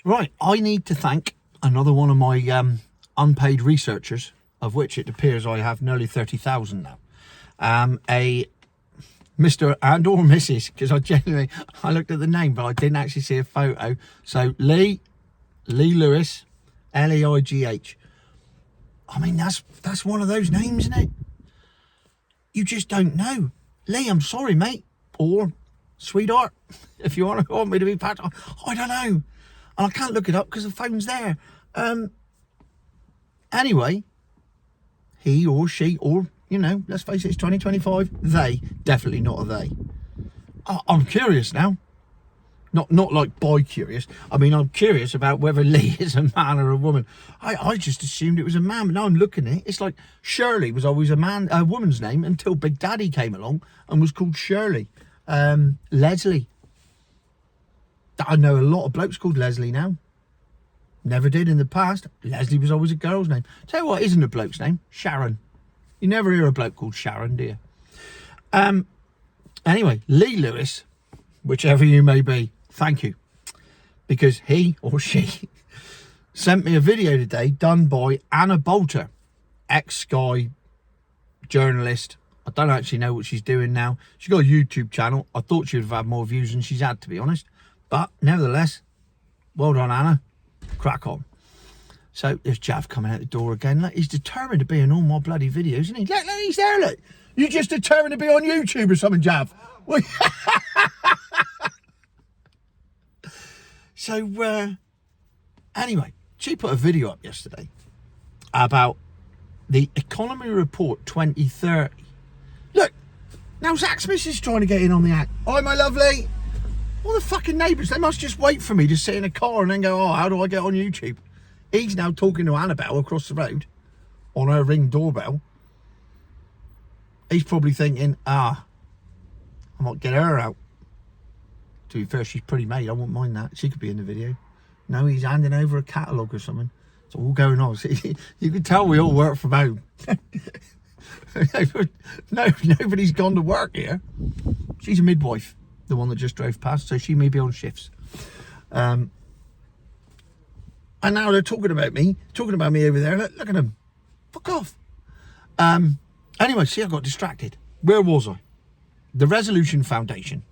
Right, I need to thank another one of my unpaid researchers, of which it appears I have nearly 30,000 now. A Mr. and or Mrs. because I looked at the name, but I didn't actually see a photo. So Lee Lewis, Leigh. I mean, that's one of those names, isn't it? You just don't know. Lee, I'm sorry, mate, or sweetheart, if you want me to be part. I don't know, and I can't look it up because the phone's there. Anyway, he or she or, you know, let's face it, it's 2025. They, definitely not a they. I'm curious now. Not like boy curious. I mean, I'm curious about whether Lee is a man or a woman. I just assumed it was a man, but now I'm looking at it. It's like Shirley was always a woman's name until Big Daddy came along and was called Shirley. Leslie. I know a lot of blokes called Leslie now. Never did in the past. Leslie was always a girl's name. Tell you what isn't a bloke's name? Sharon. You never hear a bloke called Sharon, do you? Anyway, Lee Lewis, whichever you may be, thank you. Because he or she sent me a video today done by Anna Bolter, ex-Sky journalist. I don't actually know what she's doing now. She's got a YouTube channel. I thought she would have had more views than she's had, to be honest. But nevertheless, well done, Anna. Crack on. So there's Jav coming out the door again. Look, he's determined to be in all my bloody videos, isn't he? Look, he's there, look. You just determined to be on YouTube or something, Jav. So, anyway, she put a video up yesterday about the Economy Report 2030. Look, now Zach's missus trying to get in on the act. Hi, my lovely. All the fucking neighbours, they must just wait for me to sit in a car and then go, oh, how do I get on YouTube? He's now talking to Annabelle across the road on her Ring doorbell. He's probably thinking, I might get her out. To be fair, she's pretty made. I wouldn't mind that. She could be in the video. No, he's handing over a catalogue or something. It's all going on. See, you can tell we all work from home. No, nobody's gone to work here. She's a midwife, the one that just drove past, so she may be on shifts. And now they're talking about me over there. Look at them. Fuck off. Anyway, see, I got distracted. Where was I? The Resolution Foundation,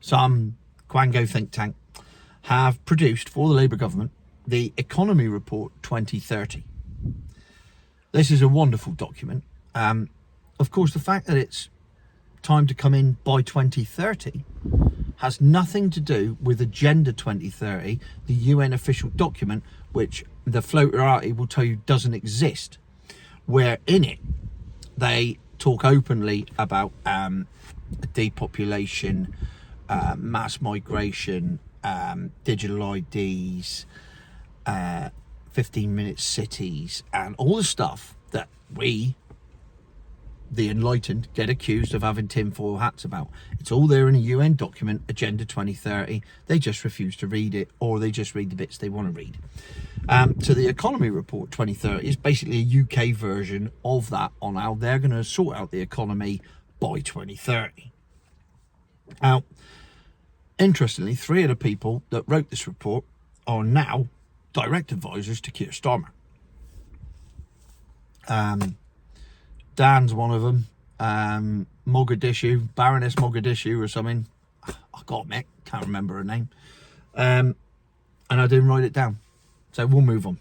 some Quango think tank, have produced for the Labour government the Economy Report 2030. This is a wonderful document. Of course, the fact that it's time to come in by 2030 has nothing to do with Agenda 2030, the UN official document, which the floaterati will tell you doesn't exist, where in it they talk openly about depopulation, mass migration, digital IDs, 15-minute cities, and all the stuff that we, the enlightened, get accused of having tinfoil hats about. It's all there in a UN document, Agenda 2030. They just refuse to read it, or they just read the bits they want to read. So the Economy Report 2030 is basically a UK version of that on how they're going to sort out the economy by 2030. Now, interestingly, 3 of the people that wrote this report are now direct advisors to Keir Starmer. Dan's one of them. Mogadishu, Baroness Mogadishu or something. I got admit, can't remember her name. And I didn't write it down. So we'll move on.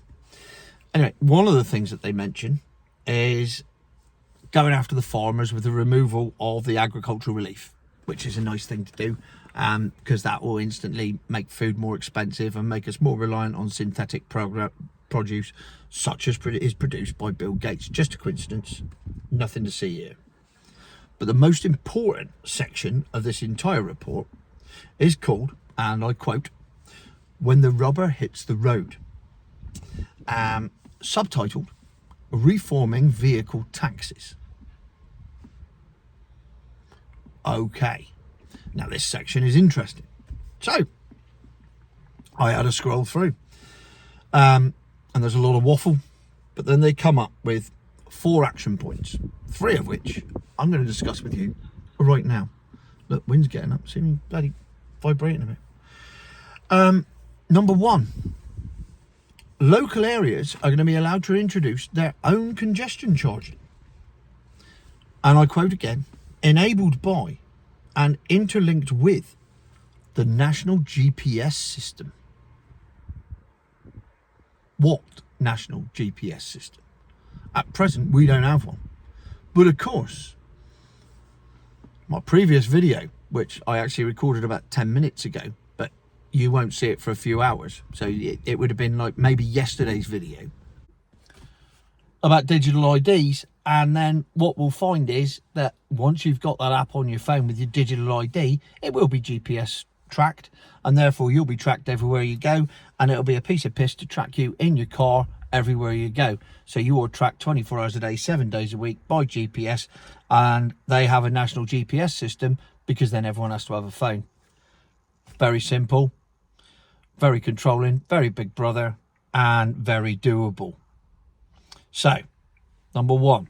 Anyway, one of the things that they mention is going after the farmers with the removal of the agricultural relief, which is a nice thing to do, because that will instantly make food more expensive and make us more reliant on synthetic produce, such as is produced by Bill Gates. Just a coincidence, nothing to see here. But the most important section of this entire report is called, and I quote, "When the rubber hits the road," subtitled, "Reforming Vehicle Taxes." Okay, now this section is interesting. So I had a scroll through, and there's a lot of waffle, but then they come up with 4 action points, 3 of which I'm going to discuss with you right now. Look, wind's getting up, see me bloody vibrating a bit. Number 1, local areas are going to be allowed to introduce their own congestion charging. And I quote again, enabled by and interlinked with the national GPS system. What national GPS system? At present, we don't have one. But of course, my previous video, which I actually recorded about 10 minutes ago, but you won't see it for a few hours. So it would have been like maybe yesterday's video about digital IDs. And then what we'll find is that once you've got that app on your phone with your digital ID, it will be GPS tracked, and therefore you'll be tracked everywhere you go, and it'll be a piece of piss to track you in your car everywhere you go. So you are tracked 24 hours a day, 7 days a week by GPS, and they have a national GPS system because then everyone has to have a phone. Very simple, very controlling, very big brother, and very doable. So, number one,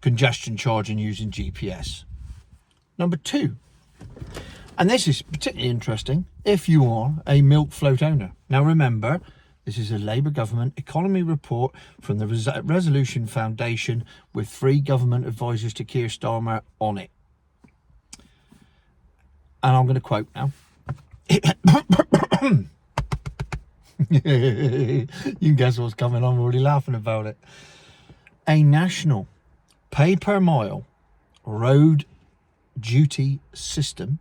congestion charging using GPS. Number two, and this is particularly interesting if you are a milk float owner. Now remember, this is a Labour government economy report from the Resolution Foundation with 3 government advisors to Keir Starmer on it. And I'm going to quote now. You can guess what's coming. I'm already laughing about it. A national pay per mile road duty system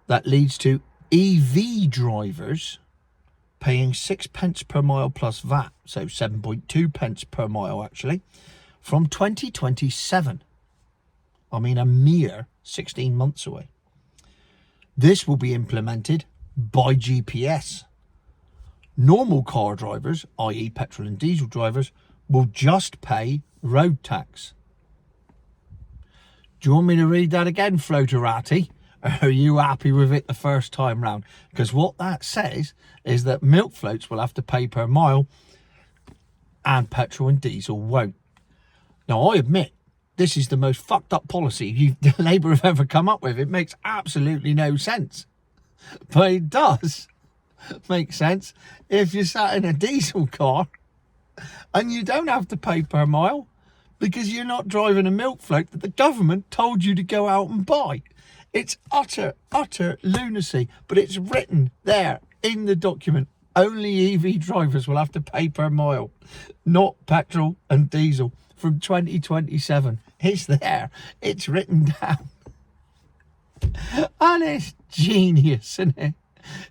that leads to EV drivers paying 6 pence per mile plus VAT, so 7.2 pence per mile actually, from 2027. I mean, a mere 16 months away. This will be implemented by GPS. Normal car drivers, i.e. petrol and diesel drivers, will just pay road tax. Do you want me to read that again, Floaterati? Are you happy with it the first time round? Because what that says is that milk floats will have to pay per mile and petrol and diesel won't. Now, I admit, this is the most fucked up policy Labour have ever come up with. It makes absolutely no sense. But it does make sense if you're sat in a diesel car and you don't have to pay per mile because you're not driving a milk float that the government told you to go out and buy. It's utter lunacy, but it's written there in the document. Only EV drivers will have to pay per mile, not petrol and diesel, from 2027. It's there. It's written down. And it's genius, isn't it?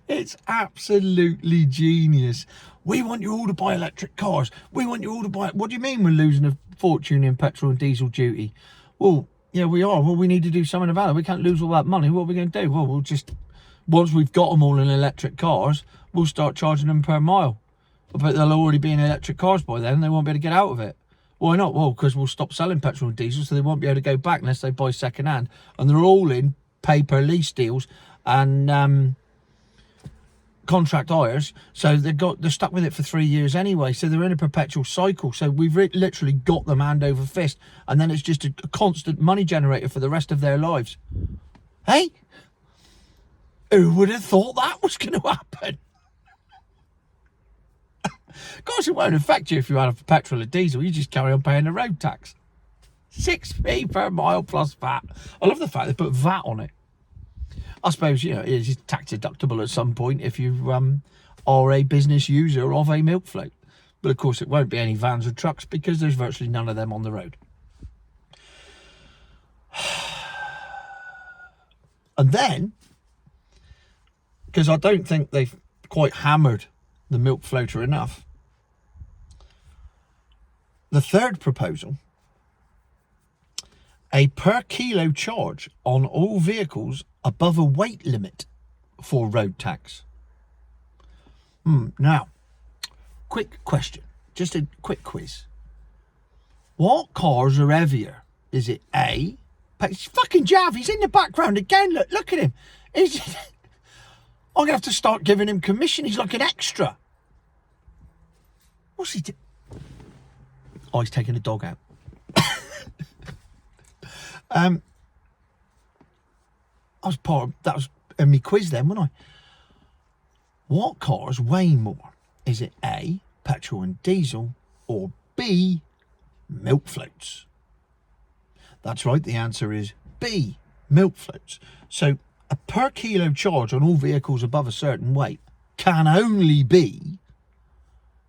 It's absolutely genius. We want you all to buy electric cars. We want you all to buy... What do you mean we're losing a fortune in petrol and diesel duty? Well, yeah, we are. Well, we need to do something about it. We can't lose all that money. What are we going to do? Well, we'll just... Once we've got them all in electric cars, we'll start charging them per mile. But they'll already be in electric cars by then. They won't be able to get out of it. Why not? Well, because we'll stop selling petrol and diesel, so they won't be able to go back unless they buy second hand. And they're all in pay-per-lease deals and contract hires, so they're stuck with it for 3 years anyway, so they're in a perpetual cycle. So we've literally got them hand over fist, and then it's just a constant money generator for the rest of their lives. Hey, who would have thought that was going to happen? Of course it won't affect you if you have petrol or diesel. You just carry on paying the road tax. 6p per mile plus VAT. I love the fact they put VAT on it. I suppose, you know, it is tax deductible at some point if you are a business user of a milk float. But of course it won't be any vans or trucks because there's virtually none of them on the road. And then, because I don't think they've quite hammered the milk floater enough, the third proposal, a per kilo charge on all vehicles above a weight limit for road tax. Now, quick question, just a quick quiz. What cars are heavier? Is it A? It's fucking Jav, he's in the background again, look at him. I'm going to have to start giving him commission, he's like an extra. What's he doing? Oh, he's taking the dog out. That was in my quiz then, wasn't I? What cars weigh more? Is it A, petrol and diesel, or B, milk floats? That's right, the answer is B, milk floats. So a per kilo charge on all vehicles above a certain weight can only be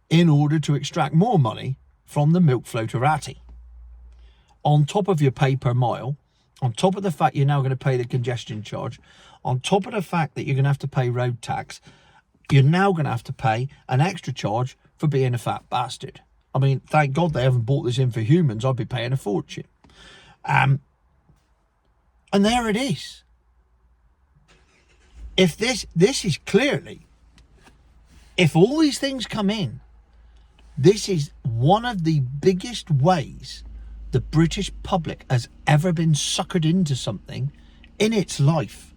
in order to extract more money from the milk floaterati. On top of your pay per mile, on top of the fact you're now going to pay the congestion charge, on top of the fact that you're going to have to pay road tax, you're now going to have to pay an extra charge for being a fat bastard. I mean, thank God they haven't bought this in for humans. I'd be paying a fortune. And there it is. If this is clearly, if all these things come in, this is one of the biggest ways the British public has ever been suckered into something in its life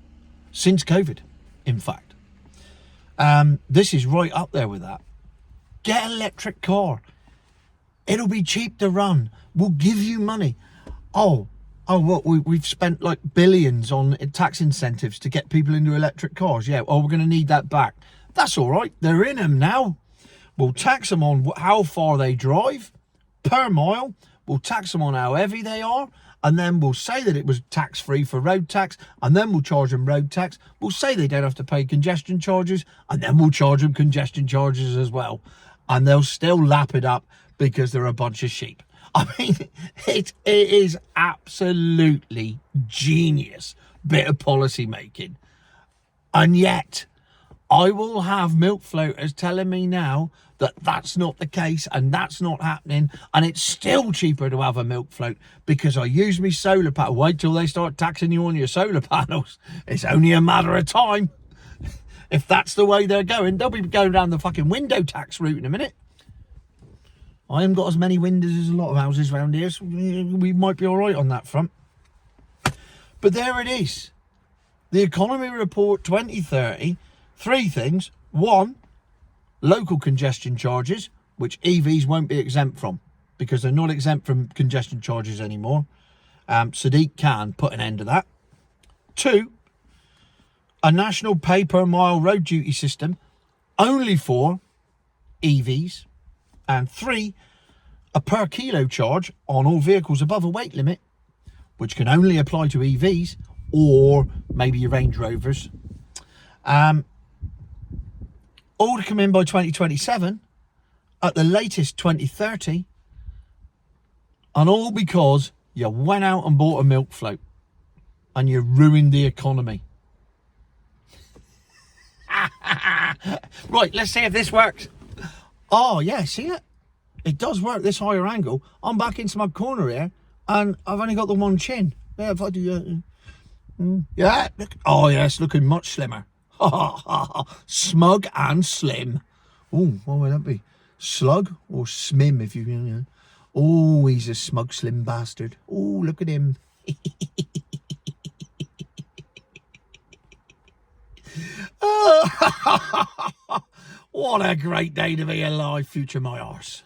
since COVID, in fact. This is right up there with that. Get an electric car. It'll be cheap to run. We'll give you money. What, we've spent like billions on tax incentives to get people into electric cars. Yeah, we're going to need that back. That's all right. They're in them now. We'll tax them on how far they drive per mile. We'll tax them on how heavy they are. And then we'll say that it was tax-free for road tax. And then we'll charge them road tax. We'll say they don't have to pay congestion charges. And then we'll charge them congestion charges as well. And they'll still lap it up because they're a bunch of sheep. I mean, it is absolutely genius bit of policy making. And yet, I will have milk floaters telling me now that that's not the case and that's not happening, and it's still cheaper to have a milk float because I use my solar panel. Wait till they start taxing you on your solar panels. It's only a matter of time. If that's the way they're going, they'll be going down the fucking window tax route in a minute. I haven't got as many windows as a lot of houses around here, so we might be all right on that front. But there it is. The Economy Report 2030, 3 things. 1, local congestion charges, which EVs won't be exempt from because they're not exempt from congestion charges anymore. Sadiq can put an end to that. 2, a national pay per mile road duty system only for EVs. And 3, a per kilo charge on all vehicles above a weight limit, which can only apply to EVs or maybe your Range Rovers. All to come in by 2027, at the latest 2030, and all because you went out and bought a milk float and you ruined the economy. Right, let's see if this works. Oh, yeah, see it? It does work, this higher angle. I'm back into my corner here, and I've only got the one chin. Yeah, if I do yeah, look. Oh, yeah, it's looking much slimmer. Smug and slim. Oh, what would that be? Slug or smim, if you know. Oh, he's a smug, slim bastard. Oh, look at him. What a great day to be alive, future my arse.